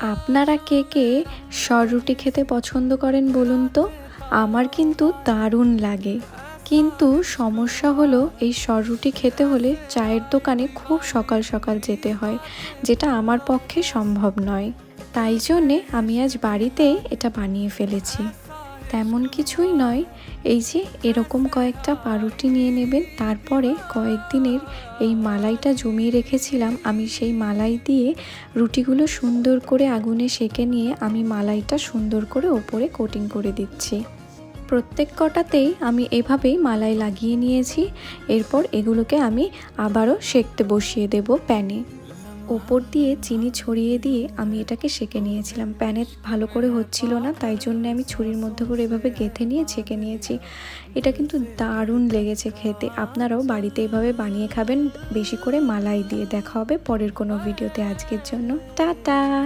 আপনারা কে কে সররুটি খেতে পছন্দ করেন বলুন তো? আমার কিন্তু দারুণ লাগে। কিন্তু সমস্যা হলো এই সররুটি খেতে হলে চায়ের দোকানে খুব সকাল সকাল যেতে হয়, যেটা আমার পক্ষে সম্ভব নয়। তাই জন্যে আমি আজ বাড়িতেই এটা বানিয়ে ফেলেছি। তেমন কিছুই নয়, এই যে এরকম কয়েকটা পাউরুটি নিয়ে নেবেন, তারপরে কয়েকদিনের এই মালাইটা জমিয়ে রেখেছিলাম, আমি সেই মালাই দিয়ে রুটিগুলো সুন্দর করে আগুনে সেঁকে নিয়ে আমি মালাইটা সুন্দর করে ওপরে কোটিং করে দিচ্ছি। প্রত্যেক কটাতেই আমি এভাবেই মালাই লাগিয়ে নিয়েছি। এরপর এগুলোকে আমি আবারও সেঁকতে বসিয়ে দেব প্যানে। ওপর দিয়ে চিনি ছড়িয়ে দিয়ে আমি এটাকে সেঁকে নিয়েছিলাম। প্যানে ভালো করে হচ্ছিল না, তাই জন্য আমি ছুরির মধ্যে করে এভাবে গেঁথে নিয়ে ছেঁকে নিয়েছি। এটা কিন্তু দারুণ লেগেছে খেতে। আপনারাও বাড়িতে এভাবে বানিয়ে খাবেন, বেশি করে মালাই দিয়ে। দেখা হবে পরের কোনো ভিডিওতে। আজকের জন্য টাটা।